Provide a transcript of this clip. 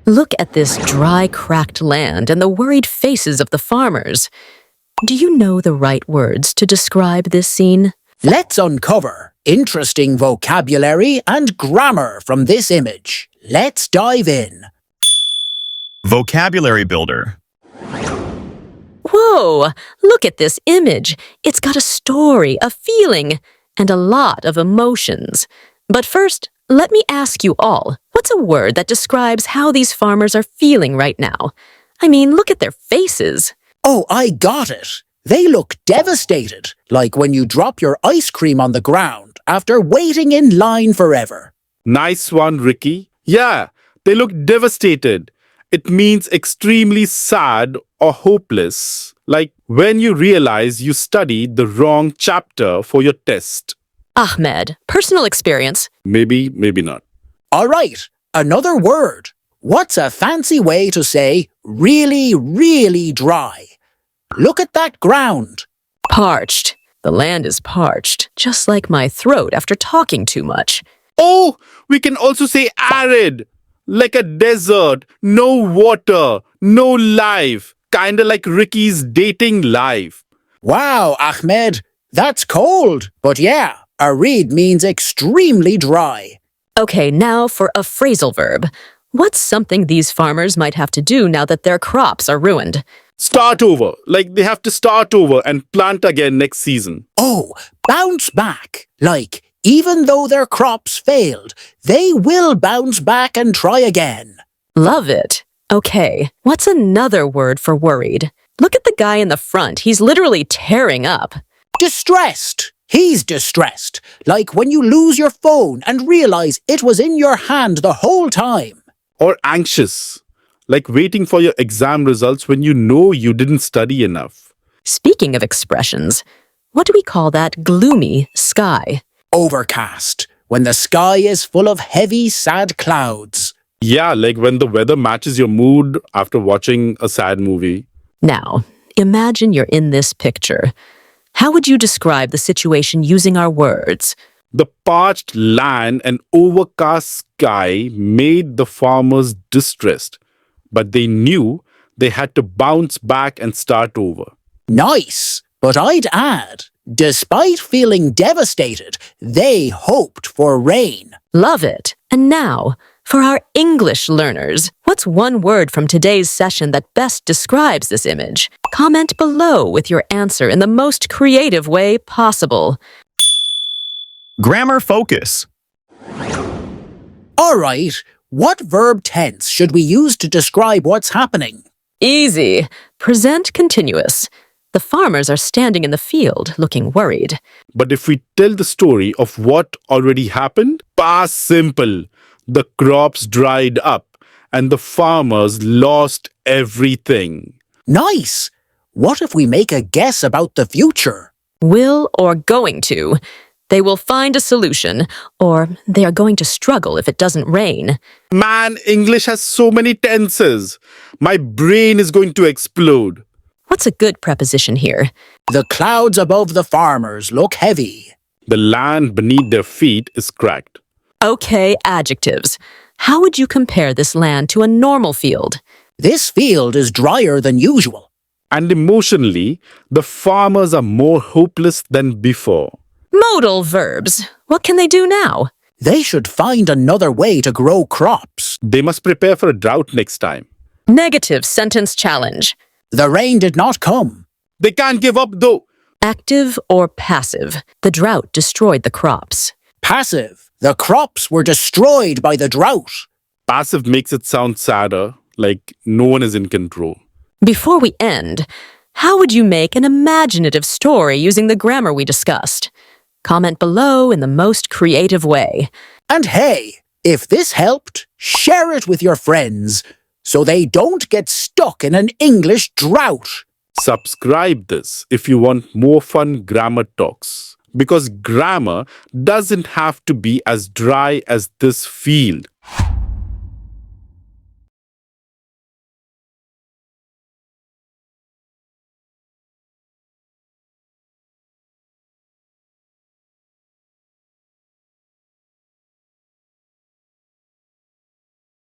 Look at this dry, cracked land and the worried faces of the farmers. Do you know the right words to describe this scene? Let's uncover interesting vocabulary and grammar from this image. Let's dive in. Vocabulary builder. Whoa! Look at this image. It's got a story, a feeling, and a lot of emotions. But first, let me ask you all, what's a word that describes how these farmers are feeling right now? I mean, look at their faces. Oh, I got it. They look devastated, like when you drop your ice cream on the ground after waiting in line forever. Nice one, Ricky. Yeah, they look devastated. It means extremely sad or hopeless, like when you realize you studied the wrong chapter for your test. Ahmed, personal experience. Maybe, maybe not. All right, another word. What's a fancy way to say really, really dry? Look at that ground. Parched. The land is parched, just like my throat after talking too much. Oh, we can also say arid, like a desert, no water, no life, kinda like Ricky's dating life. Wow, Ahmed, that's cold. But yeah, arid means extremely dry. Okay, now for a phrasal verb. What's something these farmers might have to do now that their crops are ruined? Start over, like they have to start over and plant again next season. Oh, bounce back. Like, even though their crops failed, they will bounce back and try again. Love it. Okay, what's another word for worried? Look at the guy in the front. He's literally tearing up. Distressed. He's distressed. Like when you lose your phone and realize it was in your hand the whole time. Or anxious, like waiting for your exam results when you know you didn't study enough. Speaking of expressions, what do we call that gloomy sky? Overcast. When the sky is full of heavy, sad clouds. Yeah, like when the weather matches your mood after watching a sad movie. Now, imagine you're in this picture. How would you describe the situation using our words? The parched land and overcast sky made the farmers distressed, but they knew they had to bounce back and start over. Nice. But I'd add, despite feeling devastated, they hoped for rain. Love it. And now, for our English learners, what's one word from today's session that best describes this image? Comment below with your answer in the most creative way possible. Grammar focus. All right, what verb tense should we use to describe what's happening? Easy. Present continuous. The farmers are standing in the field, looking worried. But if we tell the story of what already happened, past simple. The crops dried up and the farmers lost everything. Nice. What if we make a guess about the future? Will or going to. They will find a solution, or they are going to struggle if it doesn't rain. Man, English has so many tenses. My brain is going to explode. What's a good preposition here? The clouds above the farmers look heavy. The land beneath their feet is cracked. Okay, adjectives. How would you compare this land to a normal field? This field is drier than usual. And emotionally, the farmers are more hopeless than before. Modal verbs. What can they do now? They should find another way to grow crops. They must prepare for a drought next time. Negative sentence challenge. The rain did not come. They can't give up though. Active or passive. The drought destroyed the crops. Passive. The crops were destroyed by the drought. Passive makes it sound sadder, like no one is in control. Before we end, how would you make an imaginative story using the grammar we discussed? Comment below in the most creative way. And hey, if this helped, share it with your friends so they don't get stuck in an English drought. Subscribe this if you want more fun grammar talks. Because grammar doesn't have to be as dry as this field.